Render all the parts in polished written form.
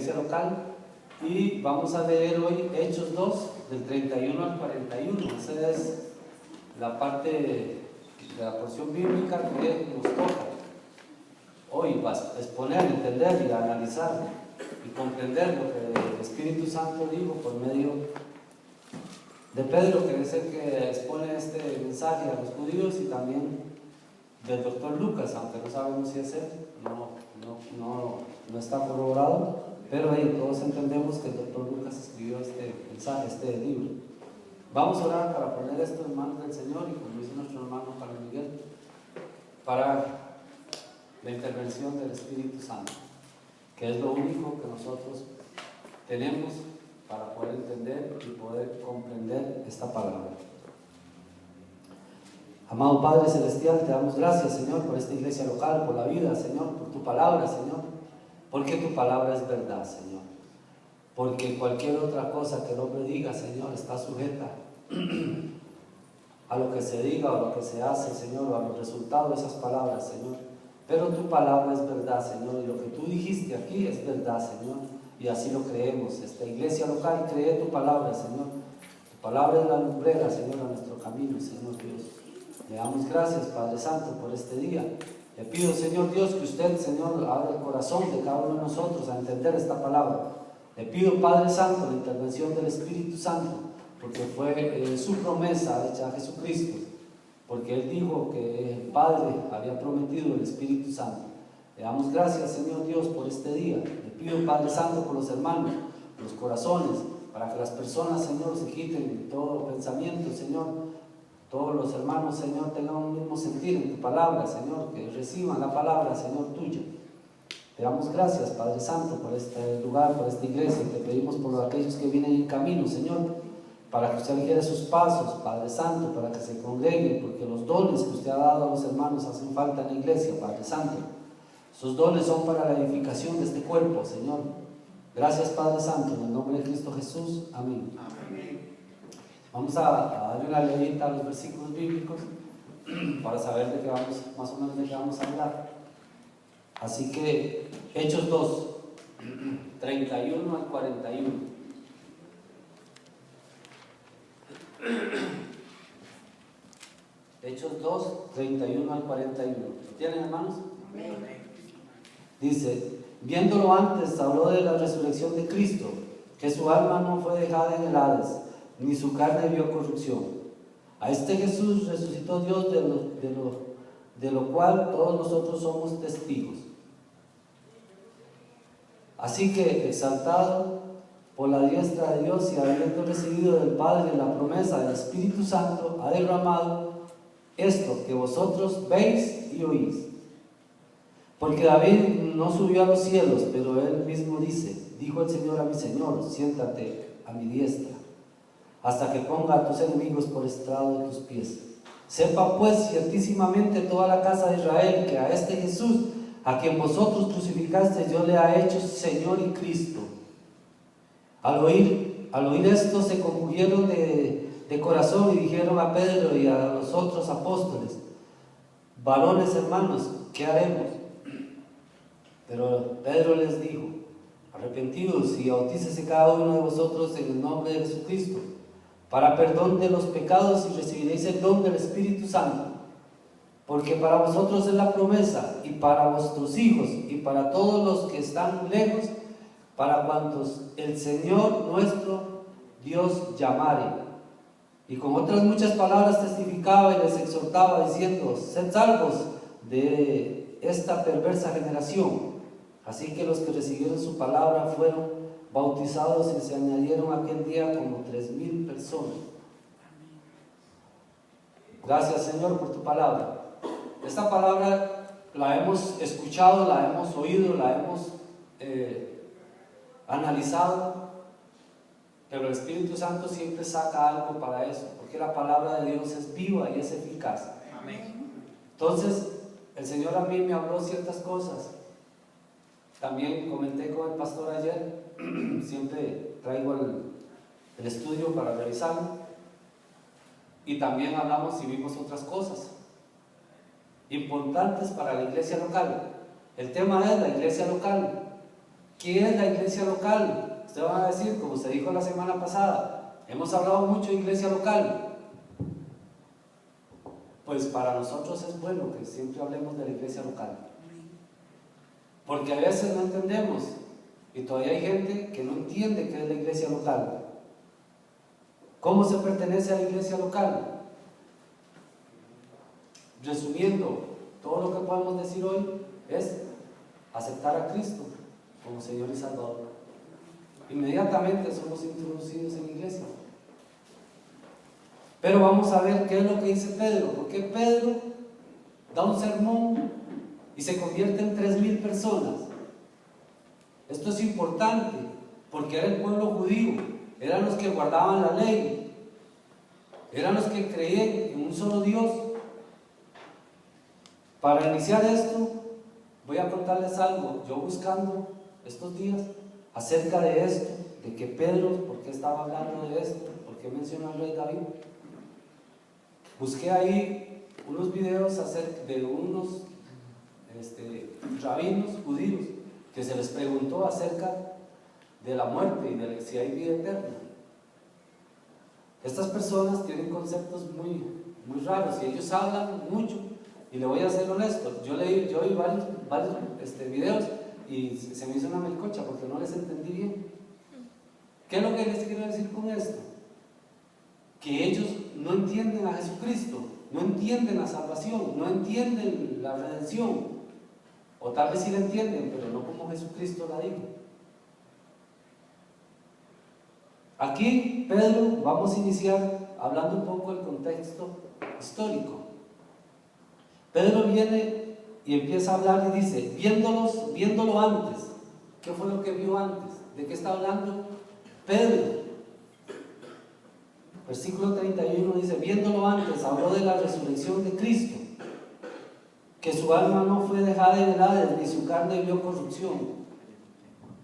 iglesia local, y vamos a leer hoy Hechos 2, del 31 al 41. Esa es la parte de la porción bíblica que nos toca hoy, vas a exponer, entender y analizar y comprender lo que el Espíritu Santo dijo por medio de Pedro, que es el que expone este mensaje a los judíos, y también del doctor Lucas, aunque no sabemos si es él, no está corroborado, pero ahí todos entendemos que el doctor Lucas escribió este mensaje, este libro. Vamos a orar para poner esto en manos del Señor, y como dice nuestro hermano Carlos Miguel, para la intervención del Espíritu Santo, que es lo único que nosotros tenemos para poder entender y poder comprender esta palabra. Amado Padre Celestial, te damos gracias, Señor, por esta iglesia local, por la vida, Señor, por tu palabra, Señor, porque tu palabra es verdad, Señor, porque cualquier otra cosa que el hombre diga, Señor, está sujeta a lo que se diga o a lo que se hace, Señor, o a los resultados de esas palabras, Señor, pero tu palabra es verdad, Señor, y lo que tú dijiste aquí es verdad, Señor, y así lo creemos. Esta iglesia local cree tu palabra, Señor. Tu palabra es la lumbrera, Señor, a nuestro camino, Señor Dios. Le damos gracias, Padre Santo, por este día. Le pido, Señor Dios, que usted, Señor, abra el corazón de cada uno de nosotros a entender esta palabra. Le pido, Padre Santo, la intervención del Espíritu Santo, porque fue su promesa hecha a Jesucristo, porque Él dijo que el Padre había prometido el Espíritu Santo. Le damos gracias, Señor Dios, por este día. Le pido, Padre Santo, por los hermanos, por los corazones, para que las personas, Señor, se quiten todo pensamiento, Señor. Todos los hermanos, Señor, tengan un mismo sentir en tu palabra, Señor, que reciban la palabra, Señor, tuya. Te damos gracias, Padre Santo, por este lugar, por esta iglesia. Te pedimos por aquellos que vienen en camino, Señor, para que usted guíe sus pasos, Padre Santo, para que se congreguen, porque los dones que usted ha dado a los hermanos hacen falta en la iglesia, Padre Santo. Esos dones son para la edificación de este cuerpo, Señor. Gracias, Padre Santo, en el nombre de Cristo Jesús. Amén. Amén. Vamos a darle una leída a los versículos bíblicos para saber de qué vamos, más o menos de qué vamos a hablar. Así que, Hechos 2, 31 al 41. Hechos 2, 31 al 41. ¿Lo tienen, hermanos? Amén. Dice: viéndolo antes, habló de la resurrección de Cristo, que su alma no fue dejada en el Hades, ni su carne vio corrupción. A este Jesús resucitó Dios, de lo cual todos nosotros somos testigos. Así que, exaltado por la diestra de Dios y habiendo recibido del Padre la promesa del Espíritu Santo, ha derramado esto que vosotros veis y oís. Porque David no subió a los cielos, pero él mismo dice: dijo el Señor a mi Señor, siéntate a mi diestra, hasta que ponga a tus enemigos por estrado de tus pies. Sepa pues ciertísimamente toda la casa de Israel que a este Jesús, a quien vosotros crucificasteis, Dios le ha hecho Señor y Cristo. Al oír esto, se compungieron de corazón y dijeron a Pedro y a los otros apóstoles: varones hermanos, ¿qué haremos? Pero Pedro les dijo: arrepentidos y bautícese cada uno de vosotros en el nombre de Jesucristo para perdón de los pecados, y recibiréis el don del Espíritu Santo, porque para vosotros es la promesa, y para vuestros hijos, y para todos los que están lejos, para cuantos el Señor nuestro Dios llamare. Y con otras muchas palabras testificaba y les exhortaba, diciendo: sed salvos de esta perversa generación. Así que los que recibieron su palabra fueron bautizados, y se añadieron aquel día como 3,000 personas. Gracias, Señor, por tu palabra. Esta palabra la hemos escuchado, la hemos oído, la hemos analizado, pero el Espíritu Santo siempre saca algo para eso, porque la palabra de Dios es viva y es eficaz. Amén. Entonces, el Señor a mí me habló ciertas cosas. También comenté con el pastor ayer, siempre traigo el estudio para revisarlo, y también hablamos y vimos otras cosas importantes para la iglesia local. El tema es la iglesia local. ¿Qué es la iglesia local? Ustedes van a decir, como se dijo la semana pasada, hemos hablado mucho de iglesia local. Pues para nosotros es bueno que siempre hablemos de la iglesia local, porque a veces no entendemos y todavía hay gente que no entiende qué es la iglesia local. ¿Cómo se pertenece a la iglesia local? Resumiendo, todo lo que podemos decir hoy es aceptar a Cristo como Señor y Salvador. Inmediatamente somos introducidos en la iglesia. Pero vamos a ver qué es lo que dice Pedro, porque Pedro da un sermón y se convierte en 3,000 personas. Esto es importante, porque era el pueblo judío, eran los que guardaban la ley, eran los que creían en un solo Dios. Para iniciar esto, voy a contarles algo. Yo buscando estos días acerca de esto, de que Pedro, ¿por qué estaba hablando de esto? ¿Por qué menciona al rey David? Busqué ahí unos videos acerca de unos rabinos judíos que se les preguntó acerca de la muerte y de si hay vida eterna. Estas personas tienen conceptos muy raros y ellos hablan mucho. Y le voy a ser honesto, yo vi varios videos y se me hizo una melcocha porque no les entendí bien. ¿Qué es lo que les quiero decir con esto? Que ellos no entienden a Jesucristo, no entienden la salvación, no entienden la redención, o tal vez sí la entienden, pero no como Jesucristo la dijo. Aquí, Pedro, vamos a iniciar hablando un poco del contexto histórico. Pedro viene y empieza a hablar y dice, viéndolo antes. ¿Qué fue lo que vio antes? ¿De qué está hablando Pedro? Versículo 31 dice, viéndolo antes, habló de la resurrección de Cristo, que su alma no fue dejada en el Hades, ni su carne vio corrupción.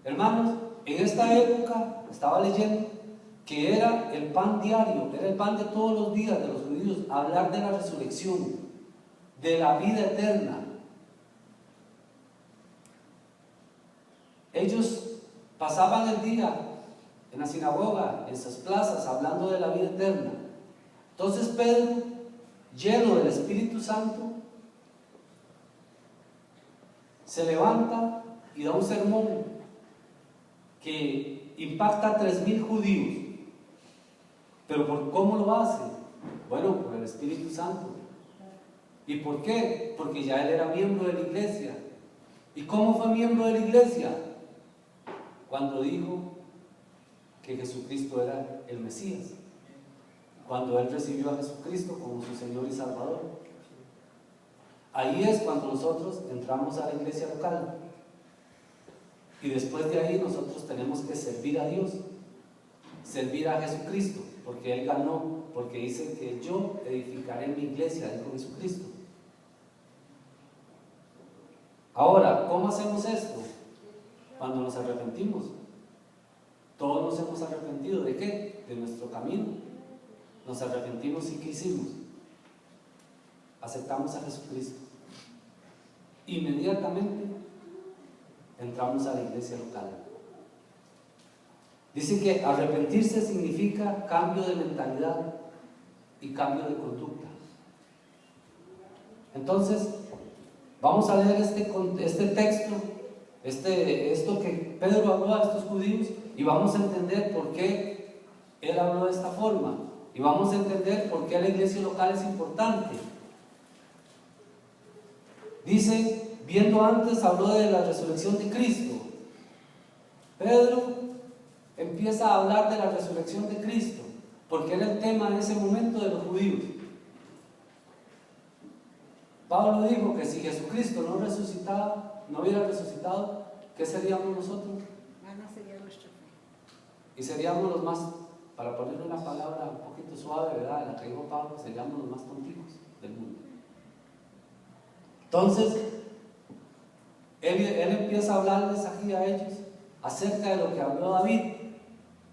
Hermanos, en esta época, estaba leyendo, que era el pan diario, era el pan de todos los días de los judíos, hablar de la resurrección, de la vida eterna. Ellos pasaban el día en la sinagoga, en esas plazas, hablando de la vida eterna. Entonces Pedro, lleno del Espíritu Santo, se levanta y da un sermón que impacta a 3,000 judíos. ¿Pero cómo lo hace? Bueno, por el Espíritu Santo. ¿Y por qué? Porque ya él era miembro de la iglesia. ¿Y cómo fue miembro de la iglesia? Cuando dijo que Jesucristo era el Mesías. Cuando él recibió a Jesucristo como su Señor y Salvador. Ahí es cuando nosotros entramos a la iglesia local. Y después de ahí nosotros tenemos que servir a Dios, servir a Jesucristo, porque Él ganó, porque dice que yo edificaré mi iglesia, dijo Jesucristo. Ahora, ¿cómo hacemos esto? Cuando nos arrepentimos. Todos nos hemos arrepentido. ¿De qué? De nuestro camino. Nos arrepentimos y ¿qué hicimos? Aceptamos a Jesucristo. Inmediatamente entramos a la iglesia local. Dice que arrepentirse significa cambio de mentalidad y cambio de conducta. Entonces, vamos a leer este texto, esto que Pedro habló a estos judíos, y vamos a entender por qué él habló de esta forma, y vamos a entender por qué la iglesia local es importante. Dice, viendo antes, habló de la resurrección de Cristo. Pedro empieza a hablar de la resurrección de Cristo, porque era el tema en ese momento de los judíos. Pablo dijo que si Jesucristo no hubiera resucitado, ¿qué seríamos nosotros? No sería nuestra fe. Y seríamos los más, para ponerle una palabra un poquito suave, ¿verdad? La que dijo Pablo, seríamos los más tonticos del mundo. Entonces, él empieza a hablarles aquí a ellos acerca de lo que habló David.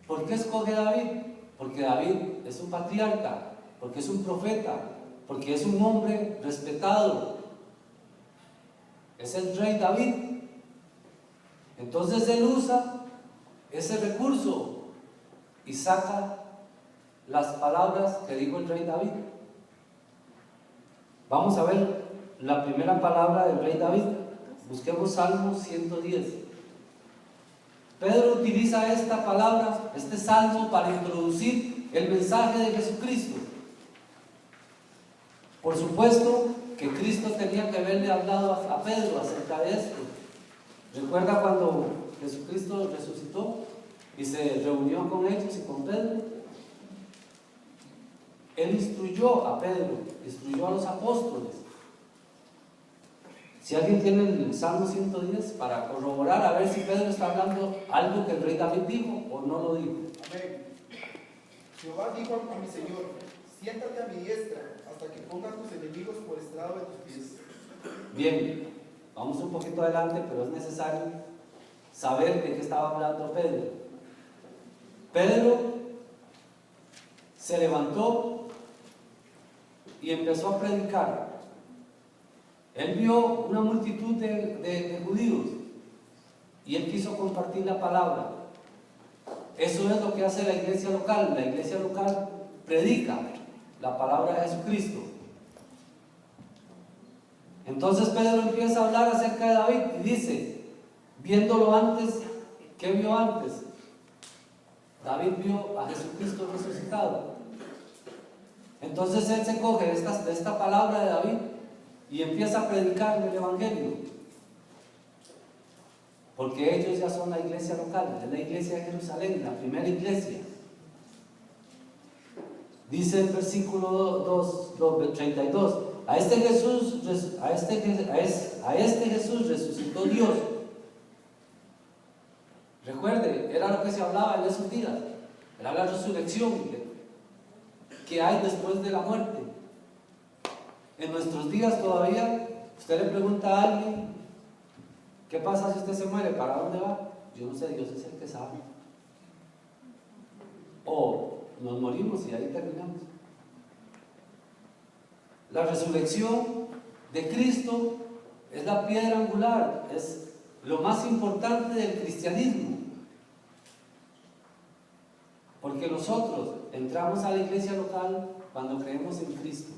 ¿Por qué escoge David? Porque David es un patriarca, porque es un profeta, porque es un hombre respetado. Es el rey David. Entonces él usa ese recurso y saca las palabras que dijo el rey David. Vamos a ver la primera palabra del rey David. Busquemos Salmo 110. Pedro utiliza esta palabra, este salmo, para introducir el mensaje de Jesucristo. Por supuesto que Cristo tenía que haberle hablado a Pedro acerca de esto. ¿Recuerda cuando Jesucristo resucitó y se reunió con ellos y con Pedro? Él instruyó a Pedro, instruyó a los apóstoles. Si alguien tiene el Salmo 110 para corroborar a ver si Pedro está hablando algo que el rey David dijo o no lo dijo. Amén. Jehová dijo a mi Señor: siéntate a mi diestra hasta que ponga a tus enemigos por estrado de tus pies. Bien, vamos un poquito adelante, pero es necesario saber de qué estaba hablando Pedro. Pedro se levantó y empezó a predicar. Él vio una multitud de judíos y él quiso compartir la palabra. Eso es lo que hace la iglesia local. La iglesia local predica la palabra de Jesucristo. Entonces Pedro empieza a hablar acerca de David y dice, viéndolo antes, ¿qué vio antes? David vio a Jesucristo resucitado. Entonces él se coge de esta palabra de David y empieza a predicar el evangelio, porque ellos ya son la iglesia local, es la iglesia de Jerusalén, la primera iglesia. Dice el versículo 32, a este Jesús resucitó Dios. Recuerde, era lo que se hablaba en esos días, era la resurrección que hay después de la muerte. En nuestros días todavía, usted le pregunta a alguien, ¿qué pasa si usted se muere? ¿Para dónde va? Yo no sé, Dios es el que sabe. O nos morimos y ahí terminamos. La resurrección de Cristo es la piedra angular, es lo más importante del cristianismo. Porque nosotros entramos a la iglesia local cuando creemos en Cristo.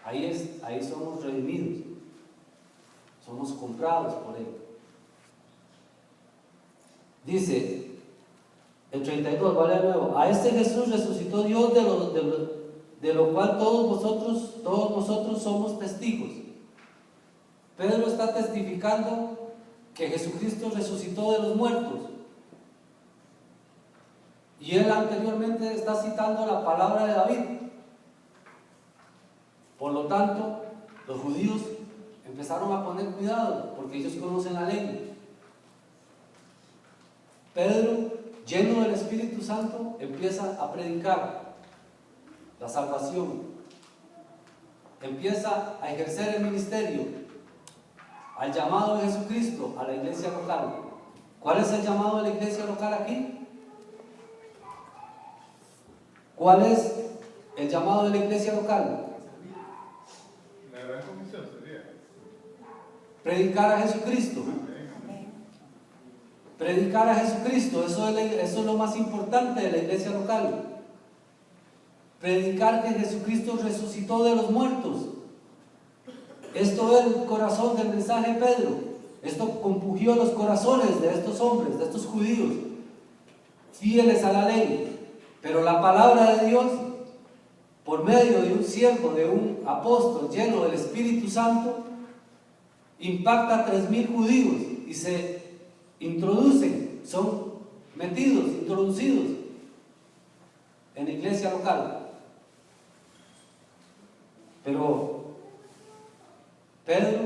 Ahí somos redimidos, somos comprados por Él. Dice el 32, vale de nuevo, a este Jesús resucitó Dios de lo cual todos nosotros somos testigos. Pedro está testificando que Jesucristo resucitó de los muertos. Y él anteriormente está citando la palabra de David. Por lo tanto, los judíos empezaron a poner cuidado porque ellos conocen la ley. Pedro, lleno del Espíritu Santo, empieza a predicar la salvación. Empieza a ejercer el ministerio, al llamado de Jesucristo a la iglesia local. ¿Cuál es el llamado de la iglesia local aquí? ¿Cuál es el llamado de la iglesia local? La gran comisión sería Predicar a Jesucristo. Predicar a Jesucristo, eso es lo más importante de la iglesia local. Predicar que Jesucristo resucitó de los muertos. Esto es el corazón del mensaje de Pedro. Esto compungió los corazones de estos hombres, de estos judíos, fieles a la ley. Pero la palabra de Dios, por medio de un siervo, de un apóstol lleno del Espíritu Santo, impacta a 3,000 judíos y se introducen, son introducidos en la iglesia local. Pero Pedro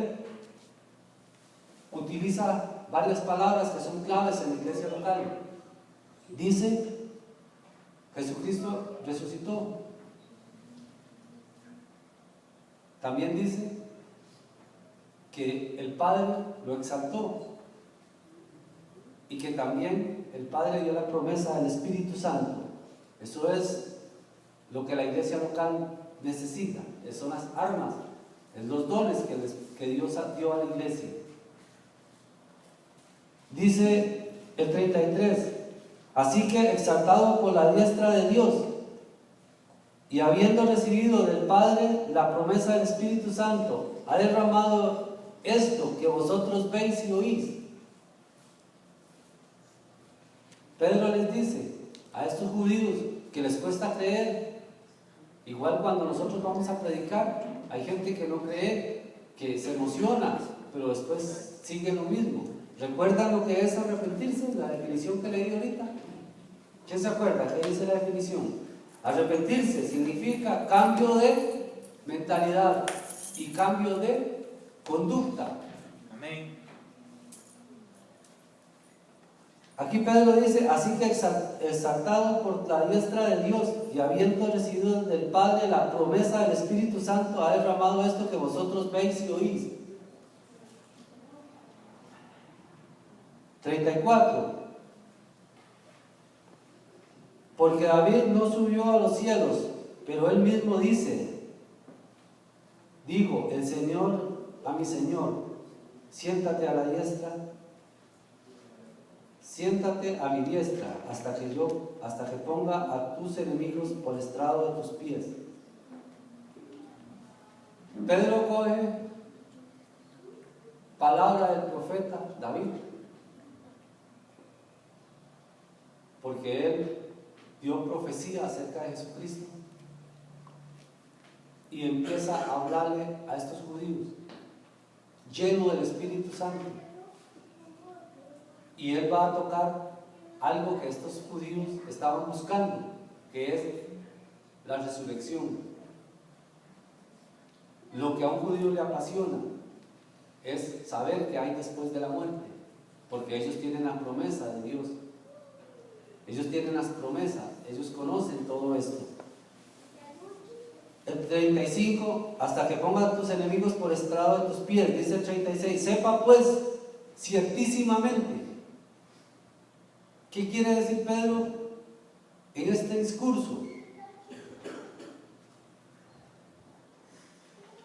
utiliza varias palabras que son claves en la iglesia local. Dice, Jesucristo resucitó. También dice que el Padre lo exaltó y que también el Padre dio la promesa del Espíritu Santo. Eso es lo que la iglesia local necesita, son las armas, es los dones que Dios dio a la iglesia. Dice el 33, así que exaltado por la diestra de Dios y habiendo recibido del Padre la promesa del Espíritu Santo, ha derramado esto que vosotros veis y oís. Pedro les dice a estos judíos que les cuesta creer, igual cuando nosotros vamos a predicar, hay gente que no cree, que se emociona, pero después sigue lo mismo. ¿Recuerdan lo que es arrepentirse? La definición que leí ahorita. ¿Quién se acuerda? ¿Qué dice la definición? Arrepentirse significa cambio de mentalidad y cambio de conducta. Amén. Aquí Pedro dice, así que exaltado por la diestra de Dios y habiendo recibido del Padre la promesa del Espíritu Santo, ha derramado esto que vosotros veis y oís. 34. Porque David no subió a los cielos, pero él mismo dice, digo, el Señor a mi Señor, siéntate a la diestra, siéntate a mi diestra, hasta que ponga a tus enemigos por estrado de tus pies. Pedro coge palabra del profeta David, porque él dio profecía acerca de Jesucristo y empieza a hablarle a estos judíos lleno del Espíritu Santo, y él va a tocar algo que estos judíos estaban buscando, que es la resurrección. Lo que a un judío le apasiona es saber que hay después de la muerte, porque ellos tienen la promesa de Dios. Ellos tienen las promesas, ellos conocen todo esto. El 35, hasta que pongan tus enemigos por estrado de tus pies, dice el 36, sepa pues ciertísimamente. ¿Qué quiere decir Pedro en este discurso?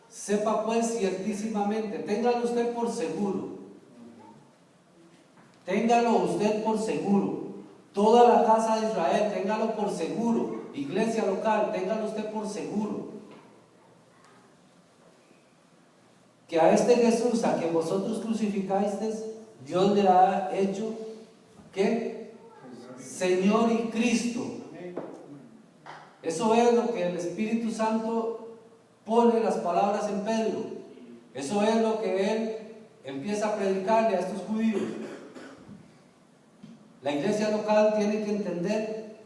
Sepa pues ciertísimamente, téngalo usted por seguro. Téngalo usted por seguro. Toda la casa de Israel, téngalo por seguro. Iglesia local, téngalo usted por seguro. Que a este Jesús, a quien vosotros crucificasteis, Dios le ha hecho, ¿qué? Señor y Cristo. Eso es lo que el Espíritu Santo pone las palabras en Pedro. Eso es lo que él empieza a predicarle a estos judíos. La iglesia local tiene que entender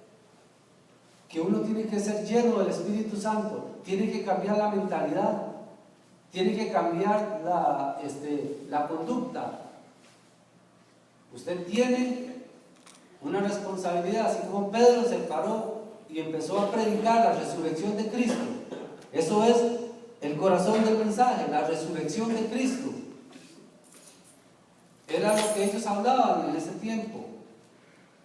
que uno tiene que ser lleno del Espíritu Santo, tiene que cambiar la mentalidad, tiene que cambiar la conducta. Usted tiene una responsabilidad, así como Pedro se paró y empezó a predicar la resurrección de Cristo. Eso es el corazón del mensaje, la resurrección de Cristo. Era lo que ellos hablaban en ese tiempo.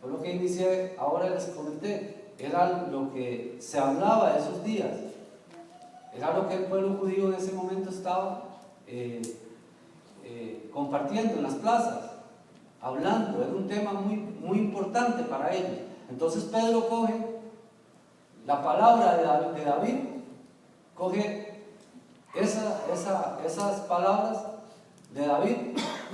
Fue lo que inicié, ahora les comenté. Era lo que se hablaba esos días. Era lo que el pueblo judío en ese momento estaba compartiendo en las plazas, hablando. Era un tema muy, muy importante para ellos. Entonces Pedro coge la palabra de David, coge esas palabras de David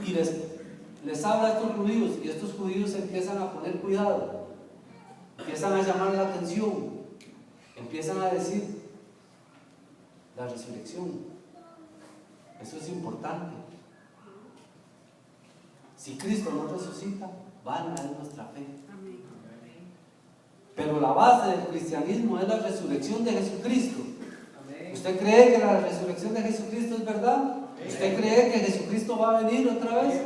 y les habla a estos judíos, y estos judíos empiezan a poner cuidado, empiezan a llamar la atención, empiezan a decir la resurrección. Eso es importante. Si Cristo no resucita, vana es nuestra fe. Amén. Pero la base del cristianismo es la resurrección de Jesucristo. ¿Usted cree que la resurrección de Jesucristo es verdad? ¿Usted cree que Jesucristo va a venir otra vez?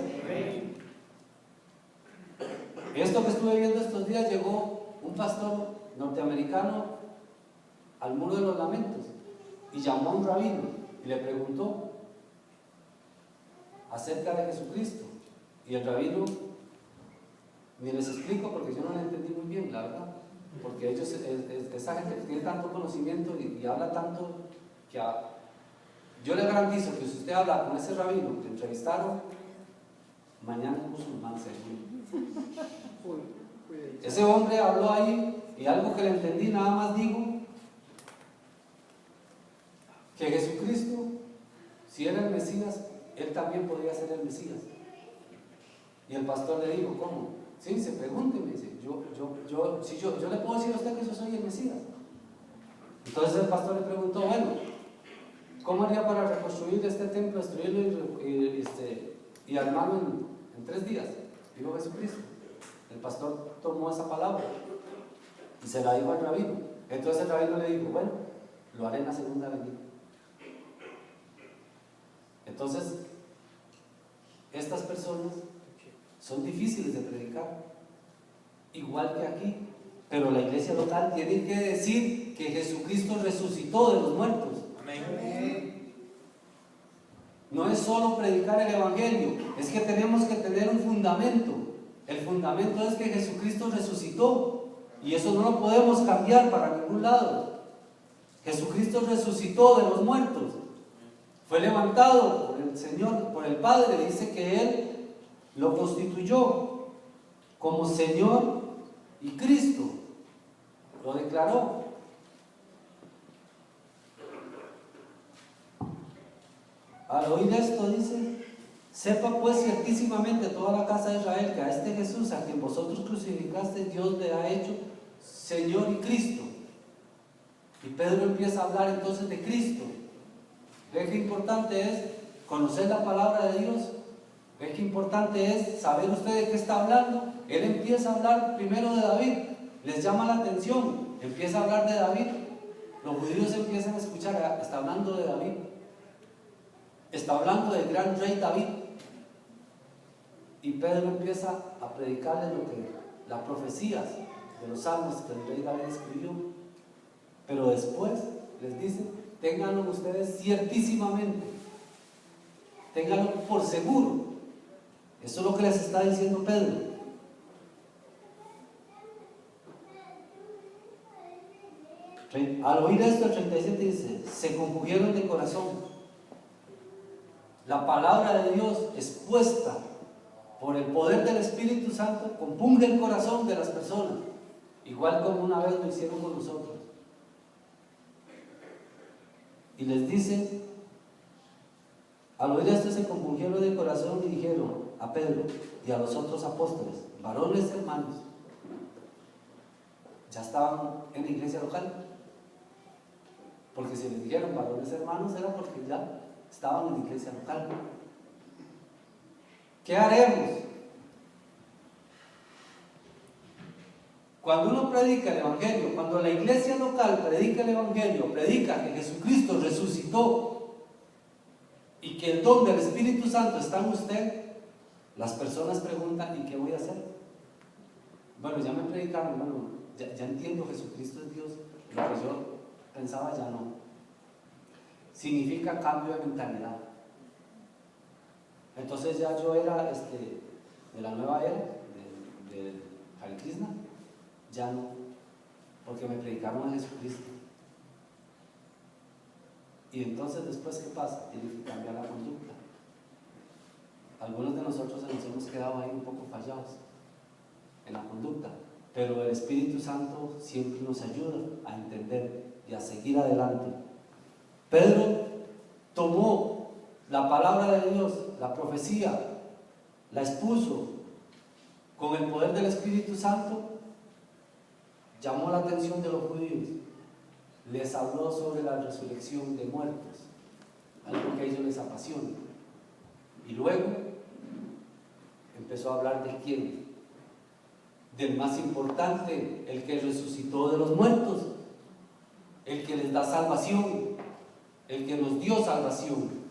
Esto que estuve viendo estos días, llegó un pastor norteamericano al Muro de los Lamentos y llamó a un rabino y le preguntó acerca de Jesucristo, y el rabino, ni les explico porque yo no le entendí muy bien, la verdad, porque ellos, esa gente que tiene tanto conocimiento y habla tanto, que yo le garantizo que si usted habla con ese rabino que entrevistaron, Mañana es musulmán, seguro. Cuide. Ese hombre habló ahí y algo que le entendí, nada más dijo que Jesucristo, si era el Mesías, él también podría ser el Mesías. Y el pastor le dijo, ¿cómo? Sí, se pregúnteme, dice, yo le puedo decir a usted que yo soy el Mesías. Entonces el pastor le preguntó, bueno, ¿cómo haría para reconstruir este templo, destruirlo y armarlo en 3 días? Dijo Jesucristo. El pastor tomó esa palabra y se la dijo al rabino. Entonces el rabino le dijo, bueno, lo haré en la segunda venida. Entonces, estas personas son difíciles de predicar, igual que aquí, pero la iglesia local tiene que decir que Jesucristo resucitó de los muertos. Amén. No es solo predicar el evangelio, es que tenemos que tener un fundamento. El fundamento es que Jesucristo resucitó y eso no lo podemos cambiar para ningún lado. Jesucristo resucitó de los muertos, fue levantado por el Señor, por el Padre. Dice que Él lo constituyó como Señor y Cristo, lo declaró. Al oír esto dice, sepa pues ciertísimamente toda la casa de Israel que a este Jesús a quien vosotros crucificaste, Dios le ha hecho Señor y Cristo. Y Pedro empieza a hablar entonces de Cristo. ¿Ve qué importante es conocer la palabra de Dios? ¿Ve qué importante es saber usted de qué está hablando? Él empieza a hablar primero de David, les llama la atención, empieza a hablar de David. Los judíos empiezan a escuchar, está hablando de David, está hablando del gran rey David. Y Pedro empieza a predicarles lo que las profecías de los salmos que el rey David escribió. Pero después les dice, ténganlo ustedes ciertísimamente, ténganlo por seguro. Eso es lo que les está diciendo Pedro. Al oír esto, el 37 dice, se compungieron de corazón. La palabra de Dios expuesta por el poder del Espíritu Santo compunge el corazón de las personas, igual como una vez lo hicieron con nosotros. Y les dice, al oír esto se compungieron de corazón y dijeron a Pedro y a los otros apóstoles, varones hermanos, ya estaban en la iglesia local, porque si les dijeron varones hermanos era porque ya estaban en la iglesia local. ¿Qué haremos? Cuando uno predica el evangelio, cuando la iglesia local predica el evangelio, predica que Jesucristo resucitó y que el don del Espíritu Santo está en usted, las personas preguntan, ¿y qué voy a hacer? Bueno, ya me predicaron, bueno, ya entiendo, Jesucristo es Dios, lo que yo pensaba ya no. Significa cambio de mentalidad. Entonces ya yo era de la nueva era, de Hare Krishna, ya no, porque me predicaron a Jesucristo. Y entonces después, ¿qué pasa? Tiene que cambiar la conducta. Algunos de nosotros nos hemos quedado ahí un poco fallados en la conducta, pero el Espíritu Santo siempre nos ayuda a entender y a seguir adelante. Pedro tomó la palabra de Dios, la profecía, la expuso con el poder del Espíritu Santo, llamó la atención de los judíos, les habló sobre la resurrección de muertos, algo que a ellos les apasiona, y luego empezó a hablar de quién, del más importante, el que resucitó de los muertos, el que les da salvación, el que nos dio salvación.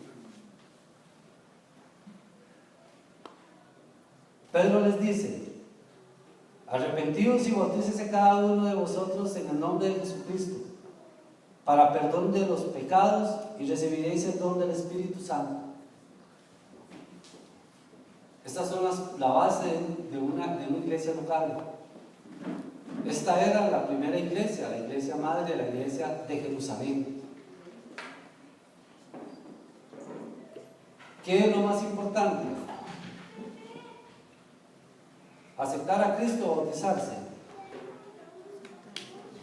Pedro les dice, arrepentidos y bautícese cada uno de vosotros en el nombre de Jesucristo para perdón de los pecados y recibiréis el don del Espíritu Santo. Estas son la base de una iglesia local. Esta era la primera iglesia, la iglesia madre, la iglesia de Jerusalén. ¿Qué es lo más importante? ¿Aceptar a Cristo o bautizarse?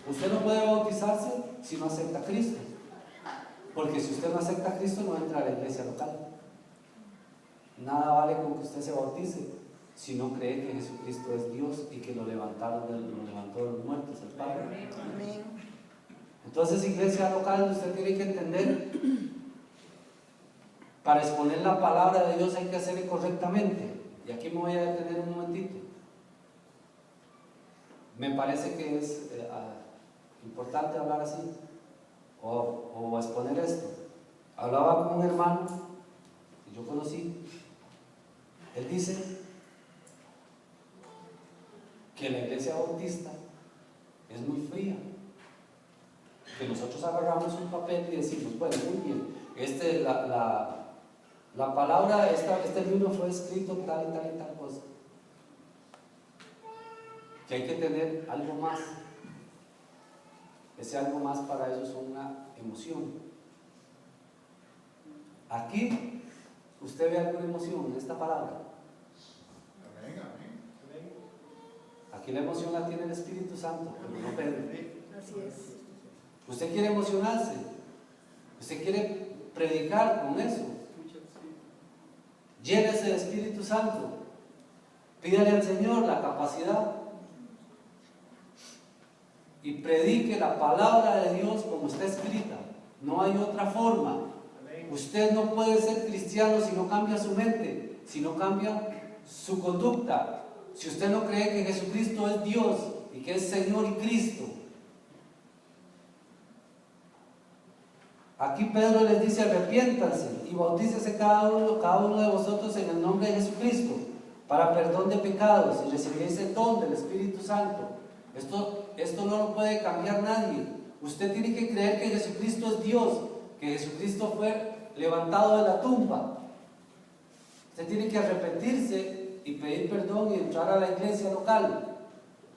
Usted no puede bautizarse si no acepta a Cristo. Porque si usted no acepta a Cristo, no entra a la iglesia local. Nada vale con que usted se bautice si no cree que Jesucristo es Dios y que lo levantó de los muertos, el Padre. Amén. Entonces, iglesia local, usted tiene que entender, para exponer la palabra de Dios hay que hacerlo correctamente. Y aquí me voy a detener un momentito. Me parece que es importante hablar así, o exponer esto. Hablaba con un hermano que yo conocí. Él dice que la iglesia bautista es muy fría, que nosotros agarramos un papel y decimos, bueno, muy bien, la palabra, este libro fue escrito tal y tal y tal cosa, que hay que tener algo más. Ese algo más para ellos es una emoción. Aquí usted ve alguna emoción en esta palabra. Amén, amén. Aquí la emoción la tiene el Espíritu Santo, pero no Pedro. Así es. Usted quiere emocionarse, usted quiere predicar con eso. Llénese del Espíritu Santo, pídale al Señor la capacidad y predique la palabra de Dios como está escrita. No hay otra forma. Usted no puede ser cristiano si no cambia su mente, si no cambia su conducta, si usted no cree que Jesucristo es Dios y que es Señor y Cristo. Aquí Pedro les dice: arrepiéntanse y bautícese cada uno de vosotros en el nombre de Jesucristo para perdón de pecados y recibiréis el don del Espíritu Santo. Esto no lo puede cambiar nadie. Usted tiene que creer que Jesucristo es Dios, que Jesucristo fue levantado de la tumba. Usted tiene que arrepentirse y pedir perdón y entrar a la iglesia local.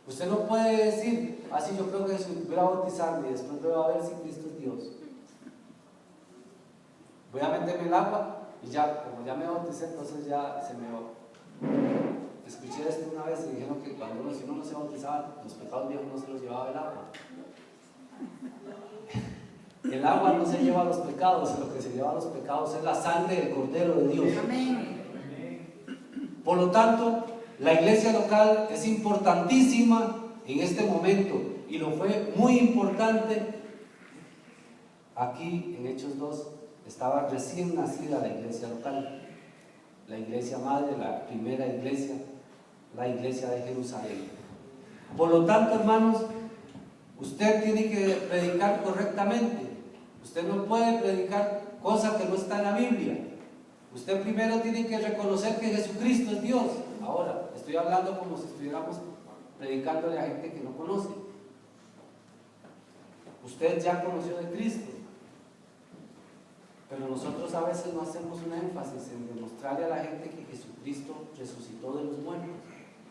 Usted no puede decir: así yo creo que Jesús, voy a bautizarme y después voy a ver si Cristo es Dios. Voy a meterme el agua y ya, como ya me bauticé, entonces ya se me va. Escuché esto una vez y dijeron que cuando si uno no se bautizaba, los pecados viejos no se los llevaba el agua. El agua no se lleva los pecados, lo que se lleva los pecados es la sangre del Cordero de Dios. Amén. Por lo tanto, la iglesia local es importantísima en este momento y lo fue muy importante. Aquí en Hechos 2 estaba recién nacida la iglesia local, la iglesia madre, la primera iglesia, la iglesia de Jerusalén. Por lo tanto, hermanos, usted tiene que predicar correctamente. Usted no puede predicar cosas que no está en la Biblia. Usted primero tiene que reconocer que Jesucristo es Dios. Ahora, estoy hablando como si estuviéramos predicándole a gente que no conoce. Usted ya conoció de Cristo, pero nosotros a veces no hacemos un énfasis en demostrarle a la gente que Jesucristo resucitó de los muertos.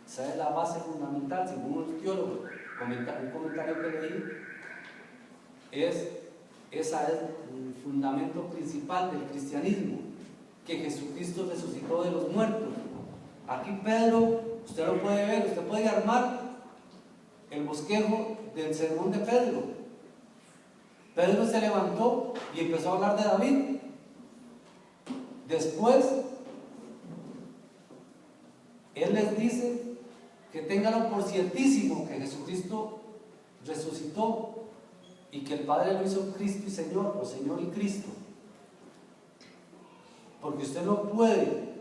Esa es la base fundamental, según los teólogos. Un comentario que leí ese es el fundamento principal del cristianismo, que Jesucristo resucitó de los muertos. Aquí Pedro, usted lo puede ver, usted puede armar el bosquejo del sermón de Pedro. Pedro se levantó y empezó a hablar de David. Después, él les dice que ténganlo por ciertísimo que Jesucristo resucitó y que el Padre lo hizo Cristo y Señor, o Señor y Cristo. Porque usted no puede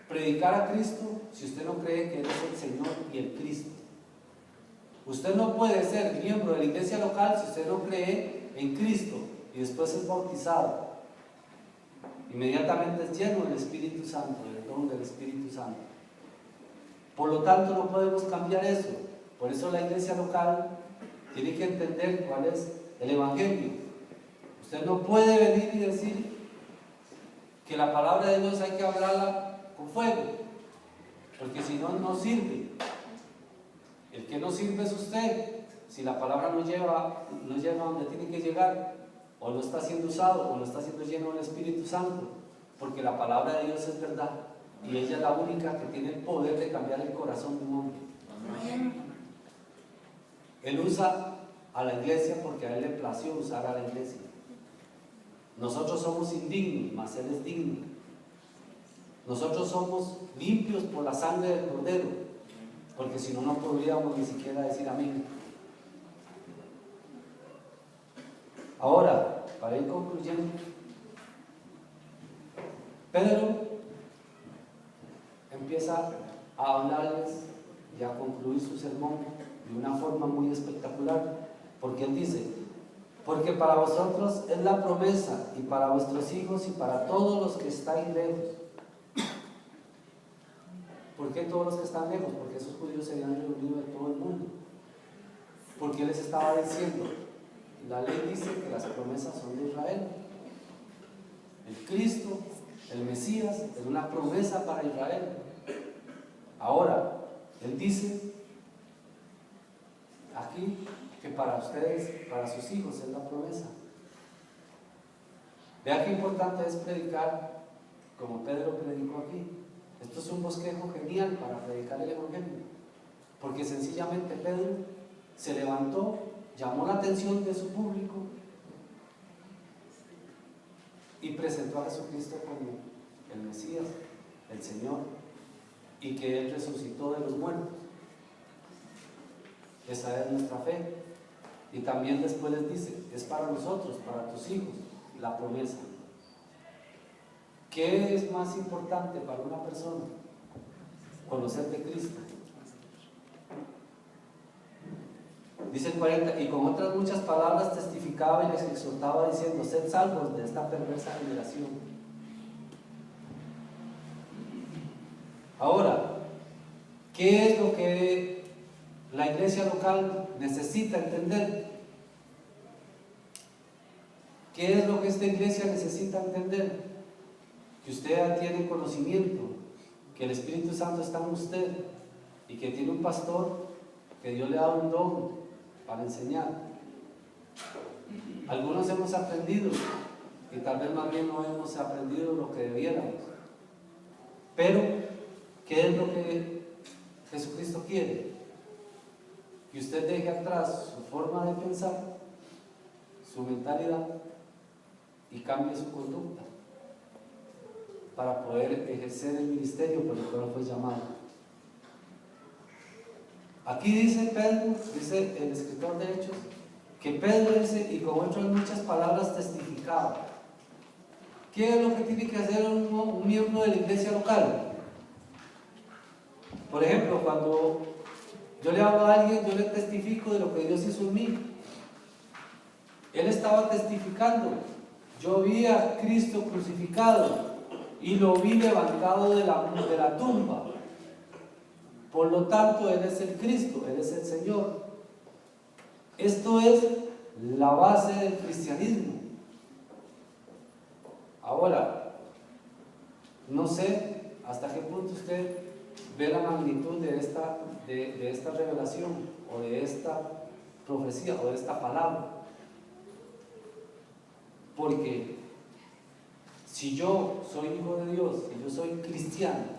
predicar a Cristo si usted no cree que Él es el Señor y el Cristo. Usted no puede ser miembro de la iglesia local si usted no cree en Cristo y después es bautizado. Inmediatamente es lleno del Espíritu Santo, del don del Espíritu Santo. Por lo tanto, no podemos cambiar eso. Por eso la iglesia local tiene que entender cuál es el Evangelio. Usted no puede venir y decir que la palabra de Dios hay que hablarla con fuego, porque si no, no sirve. El que no sirve es usted. Si la palabra no lleva a donde tiene que llegar, o no está siendo usado, o no está siendo lleno del Espíritu Santo, porque la palabra de Dios es verdad. Y ella es la única que tiene el poder de cambiar el corazón de un hombre. Él usa a la iglesia porque a él le plació usar a la iglesia. Nosotros somos indignos, mas él es digno. Nosotros somos limpios por la sangre del Cordero, porque si no, no podríamos ni siquiera decir amén. Ahora, para ir concluyendo, Pedro empieza a hablarles y a concluir su sermón de una forma muy espectacular, porque él dice: porque para vosotros es la promesa, y para vuestros hijos y para todos los que estáis lejos. ¿Por qué todos los que están lejos? Porque esos judíos se habían reunido de todo el mundo. Porque él les estaba diciendo: la ley dice que las promesas son de Israel. El Cristo, el Mesías, es una promesa para Israel. Ahora, él dice aquí que para ustedes, para sus hijos, es la promesa. Vea qué importante es predicar como Pedro predicó aquí. Esto es un bosquejo genial para predicar el Evangelio, porque sencillamente Pedro se levantó, llamó la atención de su público y presentó a Jesucristo como el Mesías, el Señor, y que Él resucitó de los muertos. Esa es nuestra fe. Y también después les dice: es para nosotros, para tus hijos, la promesa. ¿Qué es más importante para una persona? Conocer de Cristo. Dice el 40: y con otras muchas palabras testificaba y les exhortaba diciendo: sed salvos de esta perversa generación. Ahora, ¿qué es lo que la iglesia local necesita entender? ¿Qué es lo que esta iglesia necesita entender? Que usted ya tiene conocimiento, que el Espíritu Santo está en usted y que tiene un pastor que Dios le ha dado un don para enseñar. Algunos hemos aprendido y tal vez más bien no hemos aprendido lo que debiéramos. Pero, ¿qué es lo que Jesucristo quiere? Que usted deje atrás su forma de pensar, su mentalidad, y cambie su conducta para poder ejercer el ministerio por el cual fue llamado. Aquí dice Pedro, dice el escritor de Hechos, que Pedro dice: y con otras muchas palabras testificaba. ¿Qué es lo que tiene que hacer un miembro de la iglesia local? Por ejemplo, cuando yo le hablo a alguien, yo le testifico de lo que Dios hizo en mí. Él estaba testificando: yo vi a Cristo crucificado y lo vi levantado de la tumba. Por lo tanto, Él es el Cristo, Él es el Señor. Esto es la base del cristianismo. Ahora, no sé hasta qué punto usted ve la magnitud de esta revelación, o de esta profecía, o de esta palabra. Porque si yo soy hijo de Dios, si yo soy cristiano,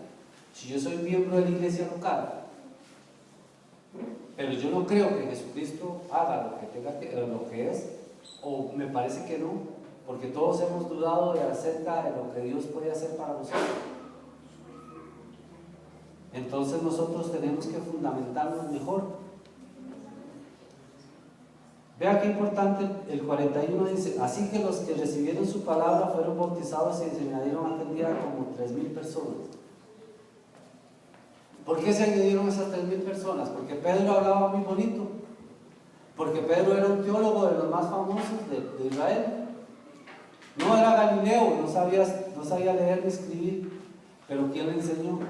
si yo soy miembro de la iglesia local, pero yo no creo que Jesucristo haga lo que es, o me parece que no, porque todos hemos dudado acerca de lo que Dios puede hacer para nosotros. Entonces nosotros tenemos que fundamentarnos mejor. Vea qué importante, el 41 dice: así que los que recibieron su palabra fueron bautizados y se añadieron aquel día como 3,000 personas. ¿Por qué se añadieron esas 3,000 personas? Porque Pedro hablaba muy bonito, porque Pedro era un teólogo de los más famosos de Israel. No era Galileo, no sabía leer ni escribir, pero ¿quién le enseñó?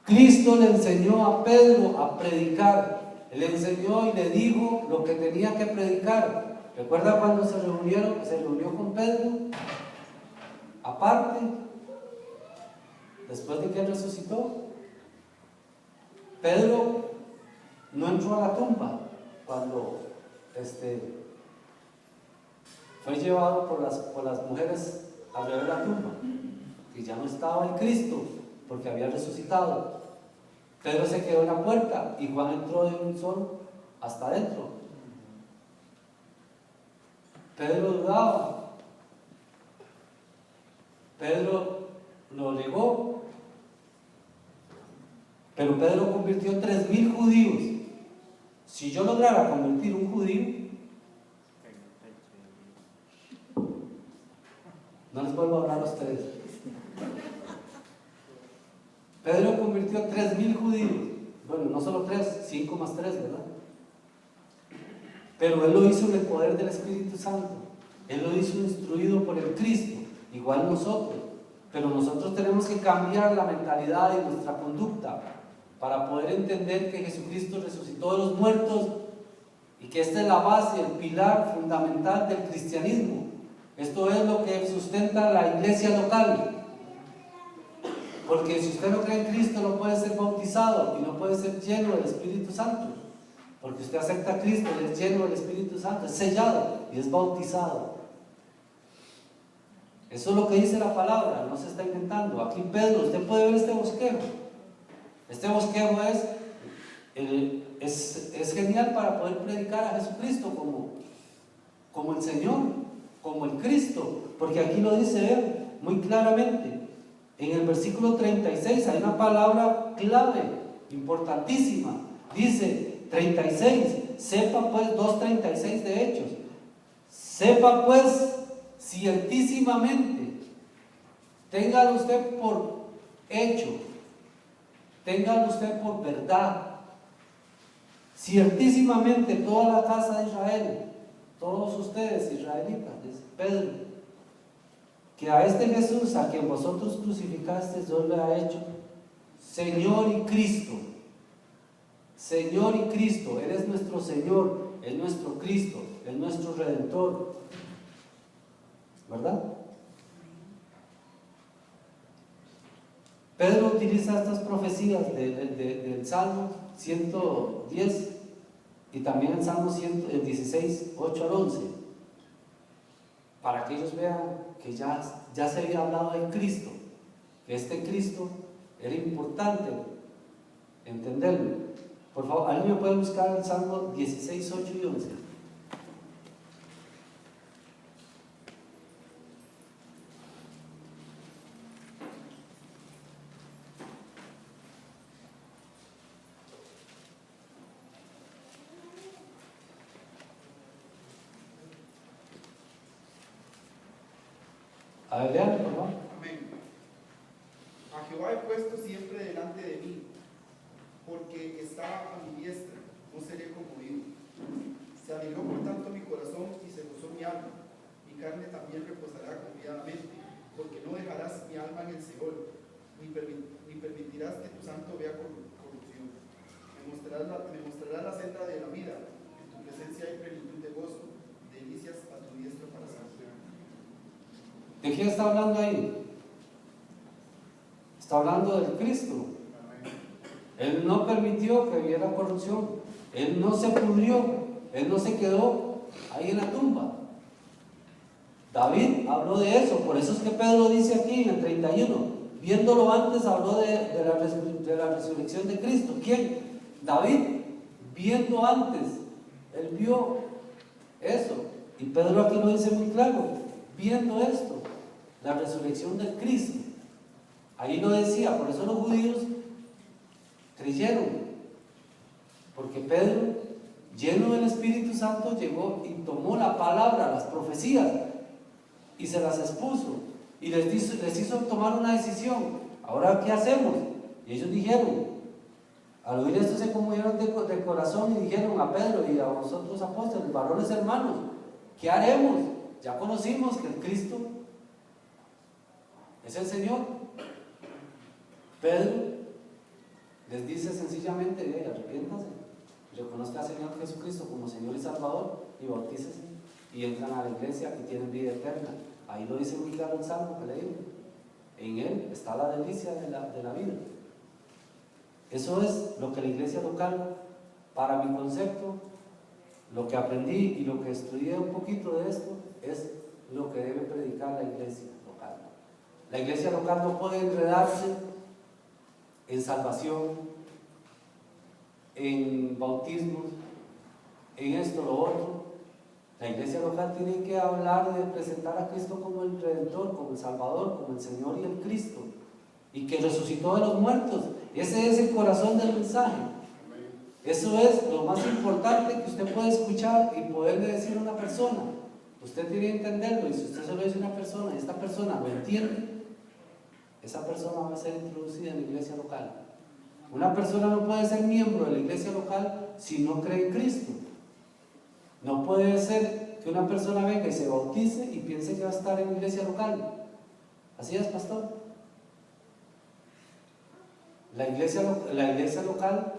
Cristo le enseñó a Pedro a predicar. Le enseñó y le dijo lo que tenía que predicar. ¿Recuerda cuando se reunió con Pedro? Aparte, después de que él resucitó, Pedro no entró a la tumba cuando fue llevado por las mujeres a ver la tumba. que ya no estaba el Cristo, porque había resucitado. Pedro se quedó en la puerta y Juan entró de un solo hasta adentro. Pedro dudaba. Pedro lo negó. Pero Pedro convirtió 3,000 judíos. Si yo lograra convertir un judío, no les vuelvo a hablar a ustedes. Pedro convirtió 3,000 judíos. Bueno, no solo 3, 5 más 3, ¿verdad? Pero él lo hizo en el poder del Espíritu Santo. Él lo hizo instruido por el Cristo, igual nosotros. Pero nosotros tenemos que cambiar la mentalidad y nuestra conducta para poder entender que Jesucristo resucitó de los muertos y que esta es la base, el pilar fundamental del cristianismo. Esto es lo que sustenta la iglesia local. Porque si usted no cree en Cristo, no puede ser bautizado y no puede ser lleno del Espíritu Santo. Porque usted acepta a Cristo, él es lleno del Espíritu Santo, es sellado y es bautizado. Eso es lo que dice la palabra, no se está inventando. Aquí Pedro, usted puede ver este bosquejo. Este bosquejo es genial para poder predicar a Jesucristo como el Señor, como el Cristo, porque aquí lo dice él muy claramente. En el versículo 36 hay una palabra clave, importantísima. Dice 36, sepa pues, 2:36 de Hechos, sepa pues ciertísimamente, téngalo usted por hecho, téngalo usted por verdad, ciertísimamente toda la casa de Israel, todos ustedes israelitas, dice Pedro, que a este Jesús a quien vosotros crucificasteis, Dios le ha hecho Señor y Cristo. Señor y Cristo, Él es nuestro Señor, Él es nuestro Cristo, Él es nuestro Redentor, ¿verdad? Pedro utiliza estas profecías del Salmo 110 y también el Salmo 16, 8 al 11, para que ellos vean que ya se había hablado de Cristo, que este Cristo era importante entenderlo. Por favor, ¿alguien me puede buscar el Salmo 16, 8 y 11? A ver, lean, por favor. Amén. A Jehová he puesto siempre delante de mí, porque está a mi diestra, no seré conmovido. Se alegró por tanto mi corazón y se gozó mi alma. Mi carne también reposará confiadamente, porque no dejarás mi alma en el Seol, ni permitirás que tu santo vea corrupción. Me mostrarás la senda de la vida, en tu presencia hay plenitud de gozo, delicias a tu diestra para siempre. ¿De quién está hablando ahí? Está hablando del Cristo. Él no permitió que hubiera corrupción. Él no se pudrió. Él no se quedó ahí en la tumba. David habló de eso. Por eso es que Pedro dice aquí en el 31, viéndolo antes, habló de la resurrección de Cristo. ¿Quién? David, viendo antes. Él vio eso. Y Pedro aquí lo dice muy claro, viendo esto, la resurrección del Cristo. Ahí lo decía, por eso los judíos creyeron, porque Pedro, lleno del Espíritu Santo, llegó y tomó la palabra, las profecías, y se las expuso, y les hizo tomar una decisión. Ahora, ¿qué hacemos? Y ellos dijeron, al oír esto se conmovieron de corazón y dijeron a Pedro y a vosotros apóstoles, varones hermanos, ¿qué haremos? Ya conocimos que el Cristo es el Señor. Pedro les dice sencillamente, arrepiéntanse, reconozca al Señor Jesucristo como Señor y Salvador y bautícese y entran a la iglesia y tienen vida eterna. Ahí lo dice muy claro el Salmo que leímos. En Él está la delicia de la vida. Eso es lo que la iglesia local, para mi concepto, lo que aprendí y lo que estudié un poquito de esto, es lo que debe predicar la iglesia local. La iglesia local no puede enredarse en salvación, en bautismos, en esto, lo otro. La iglesia local tiene que hablar de presentar a Cristo como el Redentor, como el Salvador, como el Señor y el Cristo, y que resucitó de los muertos. Ese es el corazón del mensaje. Eso es lo más importante que usted puede escuchar y poderle decir a una persona. Usted tiene que entenderlo, y si usted se lo dice a una persona y esta persona lo entiende, esa persona va a ser introducida en la iglesia local. Una persona no puede ser miembro de la iglesia local si no cree en Cristo. No puede ser que una persona venga y se bautice y piense que va a estar en la iglesia local. Así es, pastor. La iglesia local,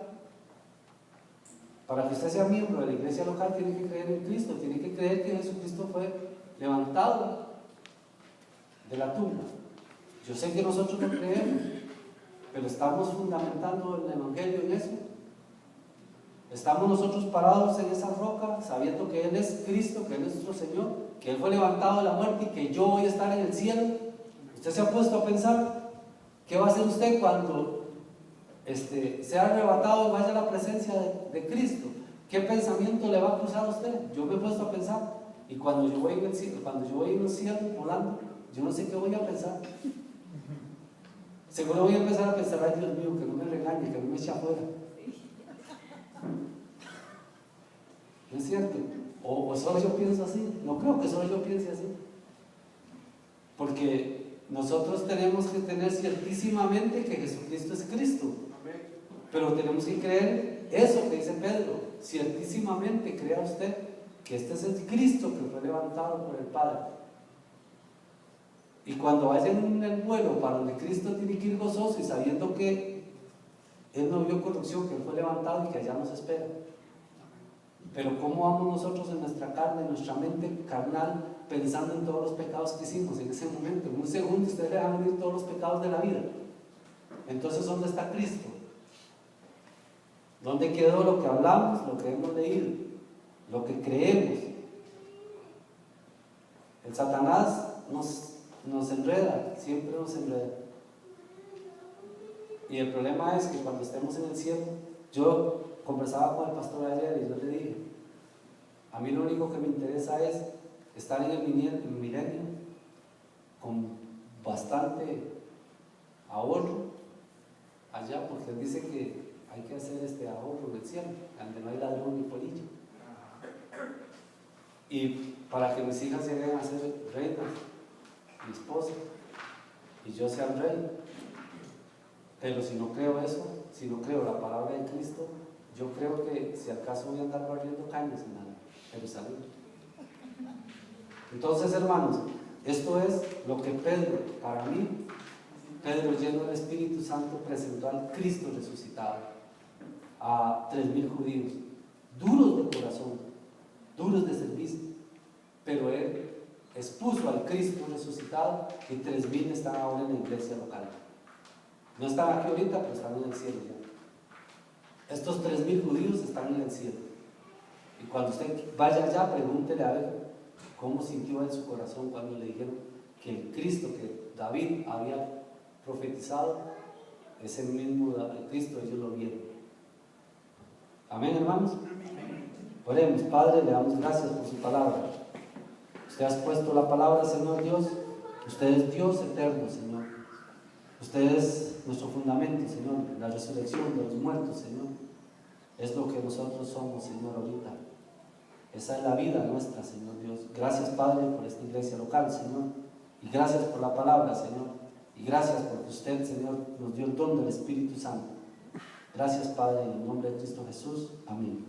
para que usted sea miembro de la iglesia local, tiene que creer en Cristo, tiene que creer que Jesucristo fue levantado de la tumba. Yo sé que nosotros no creemos, pero estamos fundamentando el evangelio en eso. Estamos nosotros parados en esa roca, sabiendo que Él es Cristo, que Él es nuestro Señor, que Él fue levantado de la muerte y que yo voy a estar en el cielo. ¿Usted se ha puesto a pensar qué va a hacer usted cuando sea arrebatado y vaya a la presencia de Cristo? ¿Qué pensamiento le va a cruzar a usted? Yo me he puesto a pensar, y cuando yo voy en el cielo, volando, yo no sé qué voy a pensar. Seguro voy a empezar a pensar: ay, Dios mío, que no me regañe, que no me eche afuera. ¿No es cierto? ¿O solo yo pienso así? No creo que solo yo piense así. Porque nosotros tenemos que tener ciertísimamente que Jesucristo es Cristo. Pero tenemos que creer eso que dice Pedro. Ciertísimamente crea usted que este es el Cristo que fue levantado por el Padre. Y cuando vaya en el vuelo para donde Cristo, tiene que ir gozoso y sabiendo que Él no vio corrupción, que Él fue levantado y que allá nos espera. Pero ¿cómo vamos nosotros en nuestra carne, en nuestra mente carnal, pensando en todos los pecados que hicimos en ese momento? En un segundo usted le va a venir todos los pecados de la vida. Entonces, ¿dónde está Cristo? ¿Dónde quedó lo que hablamos, lo que hemos leído, lo que creemos? El Satanás nos enreda, siempre nos enreda. Y el problema es que cuando estemos en el cielo, yo conversaba con el pastor ayer y yo le dije: a mí lo único que me interesa es estar en el milenio con bastante ahorro allá, porque él dice que hay que hacer este ahorro en el cielo, donde no hay ladrón ni polillo. Y para que mis hijas lleguen a ser reinas, mi esposa, y yo sea el rey. Pero si no creo eso, si no creo la palabra de Cristo, yo creo que si acaso voy a andar barriendo cañas en Jerusalén. Entonces, hermanos, esto es lo que Pedro, para mí, Pedro lleno del Espíritu Santo, presentó al Cristo resucitado a 3,000 judíos, duros de corazón, duros de servicio, pero él expuso al Cristo resucitado y 3,000 están ahora en la iglesia local. No están aquí ahorita, pero están en el cielo ya. Estos 3,000 judíos están en el cielo. Y cuando usted vaya allá, pregúntele a ver cómo sintió en su corazón cuando le dijeron que el Cristo que David había profetizado, ese mismo Cristo, ellos lo vieron. Amén, hermanos. Oremos. Padre, le damos gracias por su palabra. Usted ha puesto la palabra, Señor Dios. Usted es Dios eterno, Señor. Usted es nuestro fundamento, Señor. La resurrección de los muertos, Señor, es lo que nosotros somos, Señor, ahorita. Esa es la vida nuestra, Señor Dios. Gracias, Padre, por esta iglesia local, Señor. Y gracias por la palabra, Señor. Y gracias porque usted, Señor, nos dio el don del Espíritu Santo. Gracias, Padre, en el nombre de Cristo Jesús. Amén.